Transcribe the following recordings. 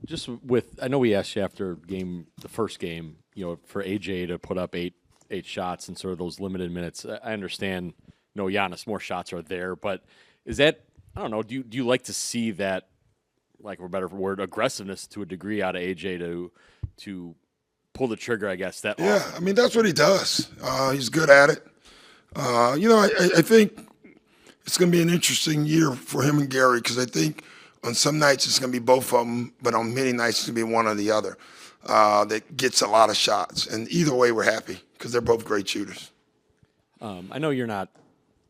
just with, I know we asked you after the first game, for AJ to put up eight shots and sort of those limited minutes. I understand, Giannis, more shots are there, but is that, I don't know, do you like to see that, like, for a better word, aggressiveness to a degree out of AJ to pull the trigger, I guess? Yeah, I mean, that's what he does. He's good at it. I think it's going to be an interesting year for him and Gary because I think on some nights it's going to be both of them, but on many nights it's going to be one or the other that gets a lot of shots. And either way, we're happy because they're both great shooters. I know you're not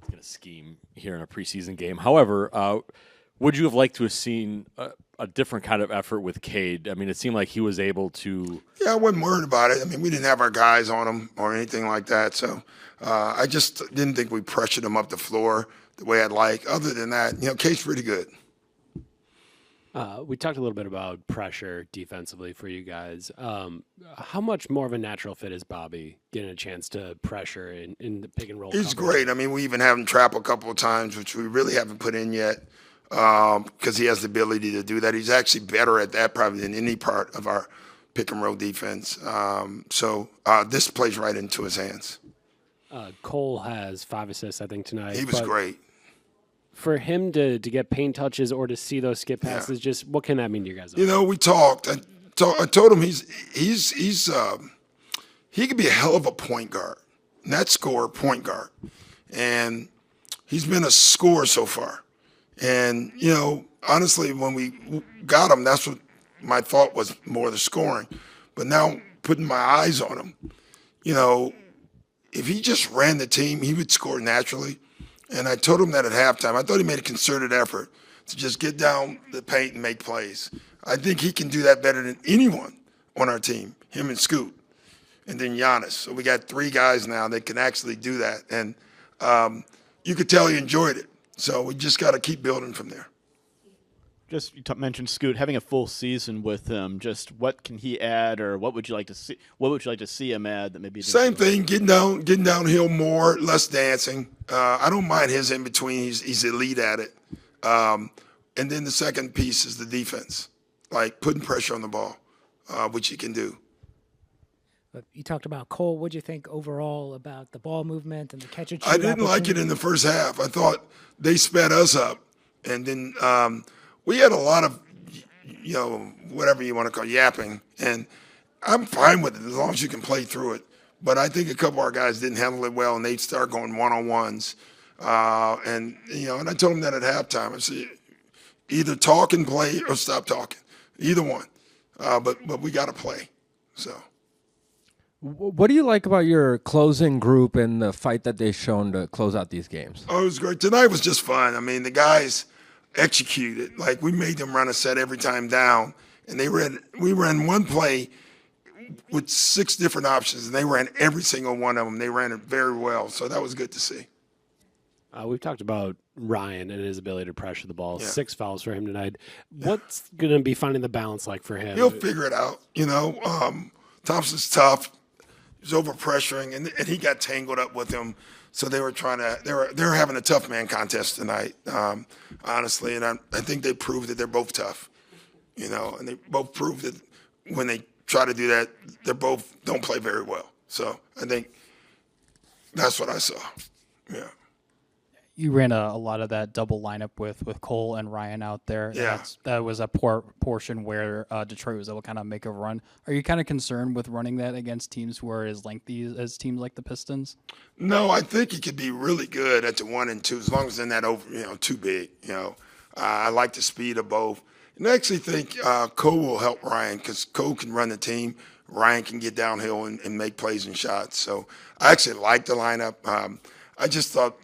going to scheme here in a preseason game. However, would you have liked to have seen a different kind of effort with Cade? I mean, it seemed like he was able to. Yeah, I wasn't worried about it. I mean, we didn't have our guys on him or anything like that. So I just didn't think we pressured him up the floor the way I'd like. Other than that, Cade's pretty good. We talked a little bit about pressure defensively for you guys. How much more of a natural fit is Bobby getting a chance to pressure in the pick and roll? He's great. I mean, we even have him trap a couple of times, which we really haven't put in yet because he has the ability to do that. He's actually better at that probably than any part of our pick and roll defense. So this plays right into his hands. Cole has 5 assists, I think, tonight. He was great. For him to get paint touches or to see those skip passes, just what can that mean to you guys? We talked. I told him he could be a hell of a point guard, net scorer, point guard, and he's been a scorer so far. And honestly, when we got him, that's what my thought was, more the scoring. But now putting my eyes on him, if he just ran the team, he would score naturally. And I told him that at halftime. I thought he made a concerted effort to just get down the paint and make plays. I think he can do that better than anyone on our team, him and Scoot, and then Giannis. So we got 3 guys now that can actually do that. And you could tell he enjoyed it. So we just got to keep building from there. Just you mentioned Scoot having a full season with him. Just what can he add, or what would you like to see? What would you like to see him add that maybe? Same thing, getting downhill more, less dancing. I don't mind his in between. He's elite at it. And then the second piece is the defense, like putting pressure on the ball, which he can do. You talked about Cole. What do you think overall about the ball movement and the catch and shoot? I didn't like it in the first half. I thought they sped us up, and then we had a lot of, whatever you want to call yapping, and I'm fine with it as long as you can play through it. But I think a couple of our guys didn't handle it well, and they start going one-on-ones. And I told them that at halftime. I said, either talk and play or stop talking, either one. But we got to play. So. What do you like about your closing group and the fight that they've shown to close out these games? Oh, it was great. Tonight was just fun. I mean, the guys executed. Like, we made them run a set every time down, and we ran one play with 6 different options, and they ran every single one of them. They ran it very well, so that was good to see. We've talked about Ryan and his ability to pressure the ball. Yeah. 6 fouls for him tonight. What's going to be finding the balance like for him? He'll figure it out. Thompson's tough. He's over pressuring, and he got tangled up with him. So they were having a tough man contest tonight, honestly, and I think they proved that they're both tough, and they both proved that when they try to do that, they both don't play very well. So I think that's what I saw. Yeah. You ran a lot of that double lineup with Cole and Ryan out there. Yeah. That was a poor portion where Detroit was able to kind of make a run. Are you kind of concerned with running that against teams who are as lengthy as teams like the Pistons? No, I think he could be really good at the 1 and 2 as long as they're not over, too big. I like the speed of both. And I actually think Cole will help Ryan because Cole can run the team. Ryan can get downhill and make plays and shots. So I actually like the lineup. I just thought,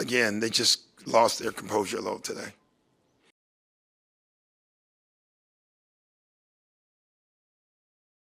again, they just lost their composure a little today.